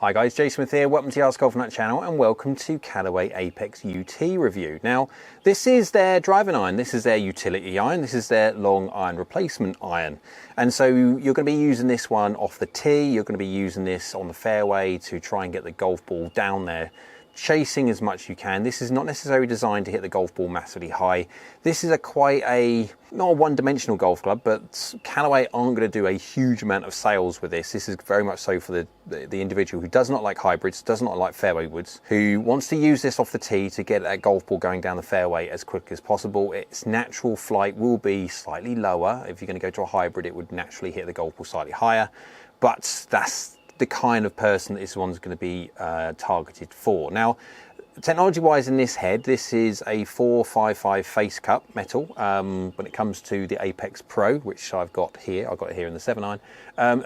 Hi guys, Jason Smith here, welcome to the AskGolfNut channel and welcome to Callaway Apex UT review. Now, this is their driving iron, this is their utility iron, this is their long iron replacement iron. And so you're going to be using this one off the tee, you're going to be using this on the fairway to try and get the golf ball down there, chasing as much as you can. This is not necessarily designed to hit the golf ball massively high. This is not a one-dimensional golf club, but Callaway aren't going to do a huge amount of sales with this. This is very much so for the individual who does not like hybrids, does not like fairway woods, who wants to use this off the tee to get that golf ball going down the fairway as quick as possible. Its natural flight will be slightly lower. If you're going to go to a hybrid, it would naturally hit the golf ball slightly higher, but that's the kind of person that this one's going to be targeted for. Now, technology-wise in this head, this is a 455 face cup metal. When it comes to the Apex Pro, which I've got it here in the 7-iron,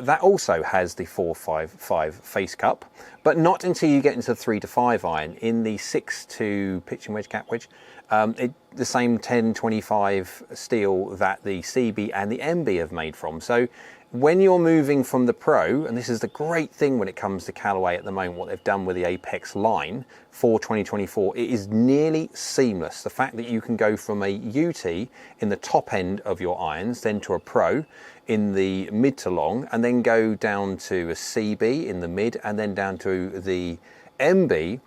that also has the 455 face cup, but not until you get into the 3 to 5 iron. In the 6-2 pitching wedge, gap wedge, the same 1025 steel that the CB and the MB have made from. So when you're moving from the Pro, and this is the great thing when it comes to Callaway at the moment, what they've done with the Apex line for 2024, it is nearly seamless. The fact that you can go from a UT in the top end of your irons, then to a Pro in the mid to long, and then go down to a CB in the mid, and then down to the MB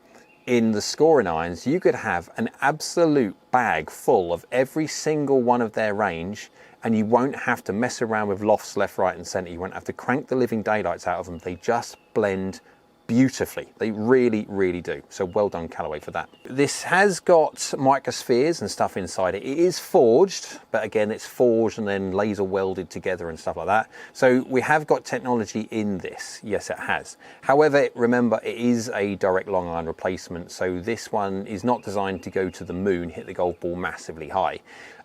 in the scoring irons. You could have an absolute bag full of every single one of their range, and you won't have to mess around with lofts left, right and centre. You won't have to crank the living daylights out of them. They just blend beautifully. They really, really do. So well done, Callaway, for that. This has got microspheres and stuff inside it. It is forged, but again, it's forged and then laser welded together and stuff like that. So we have got technology in this. Yes, it has. However, remember, it is a direct long iron replacement. So this one is not designed to go to the moon, hit the golf ball massively high.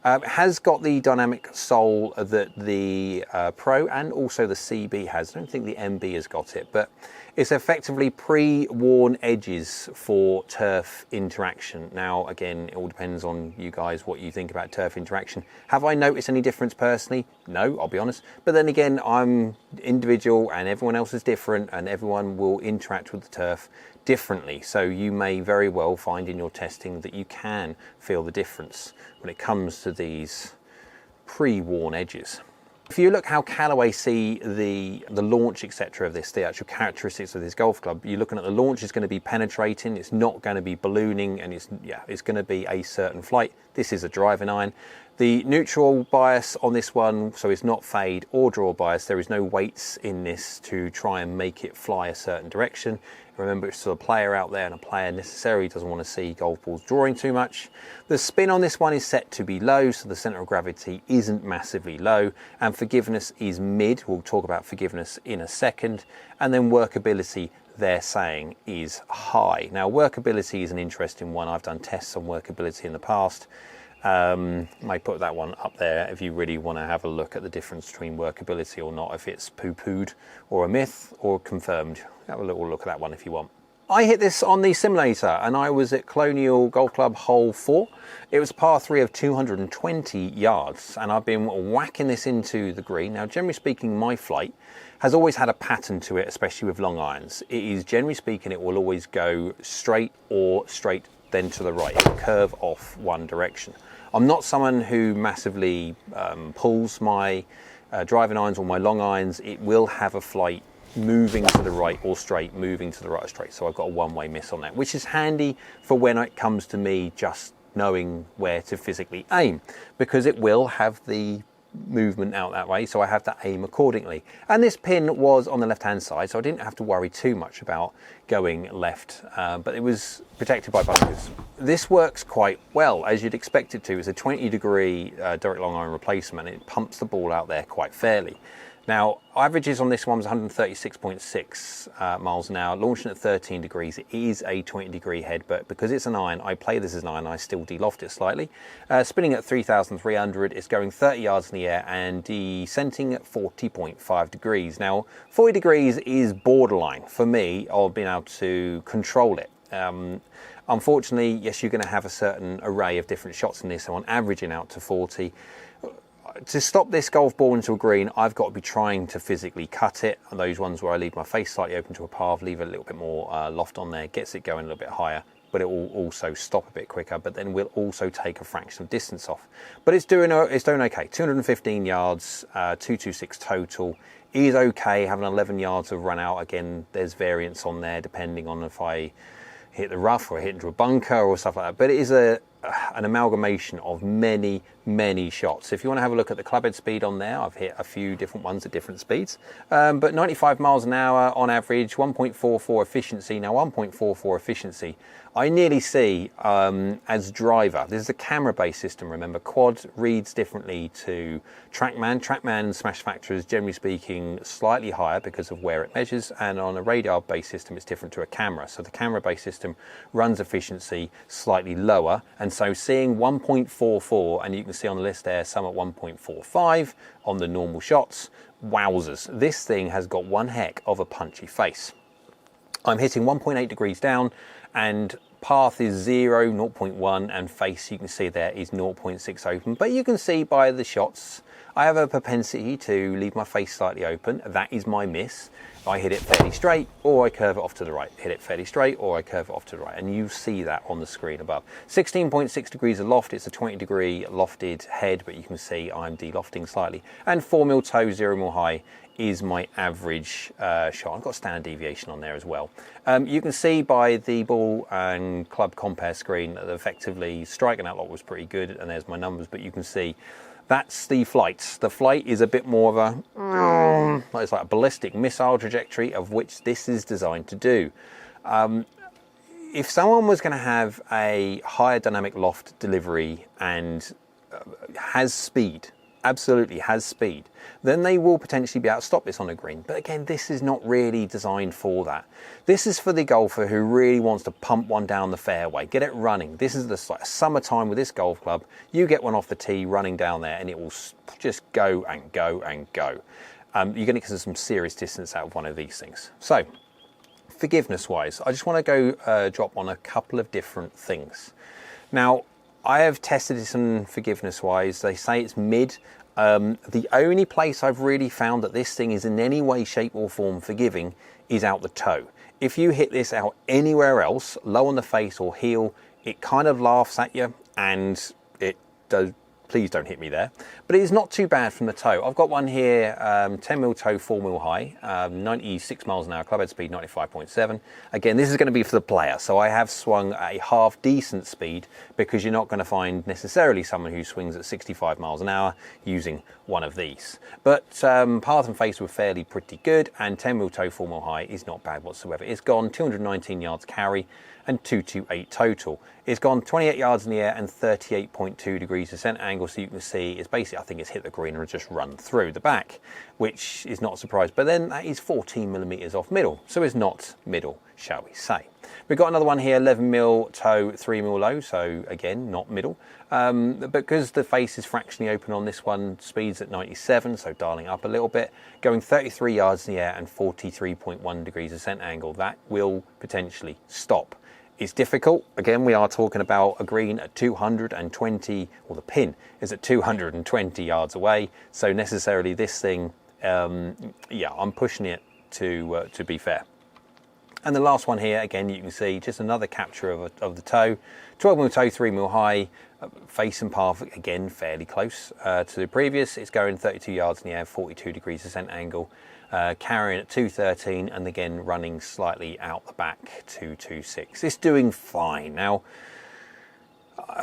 It has got the dynamic sole that the Pro and also the CB has. I don't think the MB has got it, but it's effectively pre-worn edges for turf interaction. Now, again, it all depends on you guys, what you think about turf interaction. Have I noticed any difference personally? No, I'll be honest. But then again, I'm individual and everyone else is different and everyone will interact with the turf differently. So you may very well find in your testing that you can feel the difference when it comes to these pre-worn edges. If you look how Callaway see the launch, etc. of this, the actual characteristics of this golf club, you're looking at the launch is going to be penetrating, it's not going to be ballooning, and it's going to be a certain flight. This is a driving iron. The neutral bias on this one, so it's not fade or draw bias. There is no weights in this to try and make it fly a certain direction. Remember, it's still a player out there, and a player necessarily doesn't want to see golf balls drawing too much. The spin on this one is set to be low, so the center of gravity isn't massively low, and forgiveness is mid. We'll talk about forgiveness in a second. And then workability, they're saying, is high. Now, workability is an interesting one. I've done tests on workability in the past. Might put that one up there if you really want to have a look at the difference between workability or not, if it's poo-pooed or a myth or confirmed. Have a little look at that one if you want. I hit this on the simulator and I was at Colonial Golf Club hole 4. It was a par 3 of 220 yards and I've been whacking this into the green. Now, generally speaking, my flight has always had a pattern to it, especially with long irons. It is, generally speaking, it will always go straight or straight then to the right. It will curve off one direction. I'm not someone who massively pulls my driving irons or my long irons. It will have a flight moving to the right or straight, moving to the right or straight. So I've got a one-way miss on that, which is handy for when it comes to me just knowing where to physically aim, because it will have the movement out that way, so I have to aim accordingly. And this pin was on the left-hand side, so I didn't have to worry too much about going left, but it was protected by bunkers. This works quite well, as you'd expect it to. It's a 20-degree direct long iron replacement. It pumps the ball out there quite fairly. Now, averages on this one was 136.6 miles an hour, launching at 13 degrees. It is a 20-degree head, but because it's an iron, I play this as an iron, I still de-loft it slightly. Spinning at 3,300, it's going 30 yards in the air and descenting at 40.5 degrees. Now, 40 degrees is borderline for me of being able to control it. Unfortunately, yes, you're going to have a certain array of different shots in this, so I'm averaging out to 40. to stop this golf ball into a green, I've got to be trying to physically cut it. And those ones where I leave my face slightly open to a path, leave a little bit more loft on there, gets it going a little bit higher, but it will also stop a bit quicker, but then we'll also take a fraction of distance off. But it's doing okay. 215 yards, 226 total is okay. Having 11 yards of run out. Again, there's variance on there depending on if I hit the rough or hit into a bunker or stuff like that. But it is an amalgamation of many shots. If you want to have a look at the clubhead speed on there, I've hit a few different ones at different speeds. But 95 miles an hour on average, 1.44 efficiency. Now 1.44 efficiency, I nearly see as driver. This is a camera-based system, remember. Quad reads differently to TrackMan. TrackMan smash factor is generally speaking slightly higher because of where it measures, and on a radar-based system it's different to a camera. So the camera-based system runs efficiency slightly lower, and so seeing 1.44, and you can see on the list there some at 1.45 on the normal shots, wowzers. This thing has got one heck of a punchy face. I'm hitting 1.8 degrees down, and path is 0, 0.1, and face, you can see there, is 0.6 open. But you can see by the shots, I have a propensity to leave my face slightly open. That is my miss. I hit it fairly straight, or I curve it off to the right. Hit it fairly straight, or I curve it off to the right. And you see that on the screen above. 16.6 degrees of loft. It's a 20-degree lofted head, but you can see I'm de-lofting slightly. And 4 mil toe, 0 mil high is my average shot. I've got standard deviation on there as well. You can see by the ball and club compare screen that effectively striking out lot was pretty good, and there's my numbers, but you can see that's the flight. The flight is a bit more of a, it's like a ballistic missile trajectory, of which this is designed to do. If someone was going to have a higher dynamic loft delivery and has speed, absolutely has speed, then they will potentially be able to stop this on a green. But again, this is not really designed for that. This is for the golfer who really wants to pump one down the fairway, get it running. This is the summertime with this golf club. You get one off the tee running down there and it will just go and go and go. You're going to get some serious distance out of one of these things. So, forgiveness wise, I just want to go drop on a couple of different things. Now, I have tested this on forgiveness wise. They say it's mid. The only place I've really found that this thing is in any way, shape or form forgiving is out the toe. If you hit this out anywhere else, low on the face or heel, it kind of laughs at you, and it does. Please don't hit me there. But it is not too bad from the toe. I've got one here, 10 mil toe, 4 mil high, 96 miles an hour, clubhead speed 95.7. Again, this is going to be for the player. So I have swung at a half decent speed, because you're not going to find necessarily someone who swings at 65 miles an hour using one of these. But path and face were fairly pretty good, and 10 mil toe, 4 mil high is not bad whatsoever. It's gone 219 yards carry and 228 total. It's gone 28 yards in the air and 38.2 degrees descent angle, so you can see it's basically, I think it's hit the green and just run through the back, which is not a surprise. But then that is 14 millimeters off middle, so it's not middle, shall we say. We've got another one here, 11 mil toe, 3 mil low, so again, not middle. Because the face is fractionally open on this one, speed's at 97, so dialing up a little bit, going 33 yards in the air and 43.1 degrees descent angle. That will potentially stop. It's difficult. Again, we are talking about a green at 220, or the pin is at 220 yards away. So necessarily this thing, yeah, I'm pushing it to be fair. And the last one here, again, you can see just another capture of the toe. 12 mil toe, 3 mil high, face and path, again, fairly close to the previous. It's going 32 yards in the air, 42 degrees descent angle. Carrying at 213, and again running slightly out the back, 226. It's doing fine. Now,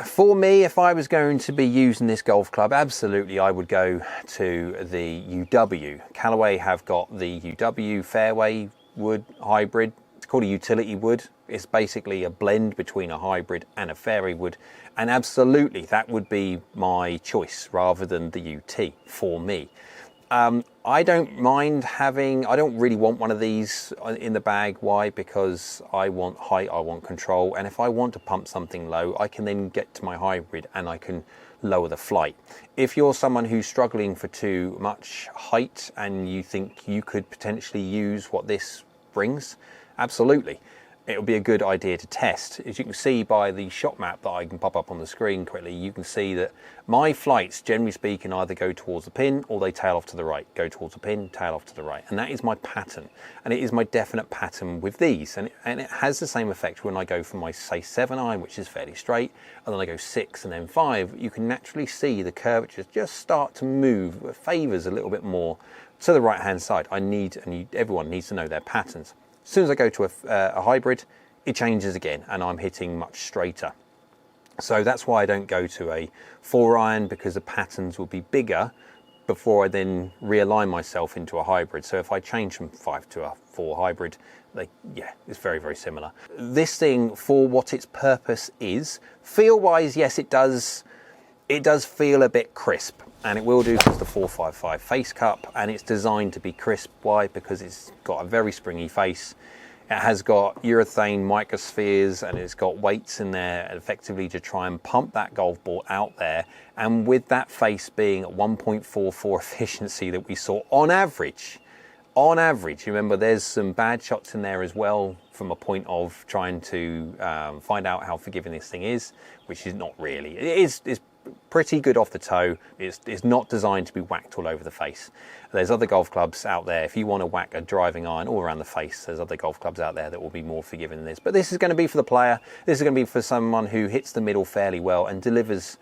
for me, if I was going to be using this golf club, absolutely I would go to the UW. Callaway have got the UW fairway wood hybrid. It's called a utility wood. It's basically a blend between a hybrid and a fairway wood, and absolutely that would be my choice rather than the UT for me. I don't mind having, I don't really want one of these in the bag. Why? Because I want height, I want control, and if I want to pump something low, I can then get to my hybrid and I can lower the flight. If you're someone who's struggling for too much height and you think you could potentially use what this brings, absolutely. it'll be a good idea to test. As you can see by the shot map that I can pop up on the screen quickly, you can see that my flights, generally speaking, either go towards the pin or they tail off to the right. Go towards the pin, tail off to the right. And that is my pattern. And it is my definite pattern with these. And it has the same effect when I go from my, say, 7-iron, which is fairly straight, and then I go 6 and then 5. You can naturally see the curvatures just start to move. It favours a little bit more to the right-hand side. Everyone needs to know their patterns. As soon as I go to a hybrid, it changes again and I'm hitting much straighter. So that's why I don't go to a 4-iron, because the patterns will be bigger before I then realign myself into a hybrid. So if I change from 5 to a 4 hybrid, it's very, very similar. This thing, for what its purpose is, feel-wise, yes, it does feel a bit crisp. And it will do because the 455 face cup, and it's designed to be crisp. Why? Because it's got a very springy face. It has got urethane microspheres and it's got weights in there effectively to try and pump that golf ball out there. And with that face being at 1.44 efficiency that we saw on average, remember there's some bad shots in there as well from a point of trying to find out how forgiving this thing is, which is not really. It's pretty good off the toe. It's not designed to be whacked all over the face. There's other golf clubs out there, if you want to whack a driving iron all around the face, there's other golf clubs out there that will be more forgiving than this. But this is going to be for the player. This is going to be for someone who hits the middle fairly well and delivers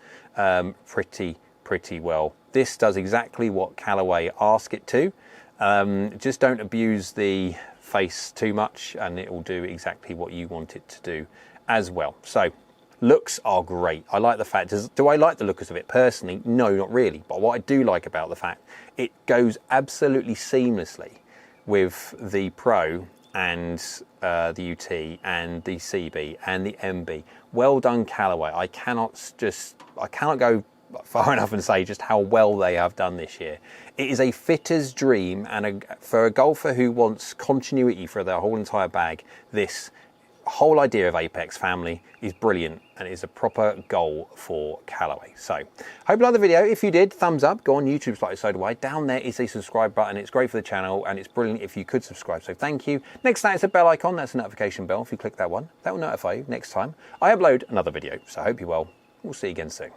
pretty well. This does exactly what Callaway ask it to. Just don't abuse the face too much and it will do exactly what you want it to do as well. So looks are great. I like the fact, do I like the looks of it personally? No, not really. But what I do like about the fact, it goes absolutely seamlessly with the Pro and the UT and the CB and the MB. Well done, Callaway. I cannot go far enough and say just how well they have done this year. It is a fitter's dream, and for a golfer who wants continuity for their whole entire bag, this whole idea of Apex family is brilliant and is a proper goal for Callaway. So hope you liked the video. If you did, thumbs up. Go on YouTube, slightly so do I. Down there is a subscribe button. It's great for the channel and it's brilliant if you could subscribe, so thank you. Next to that is a bell icon. That's a notification bell. If you click that one, that will notify you next time I upload another video. So I hope you're well. We'll see you again soon.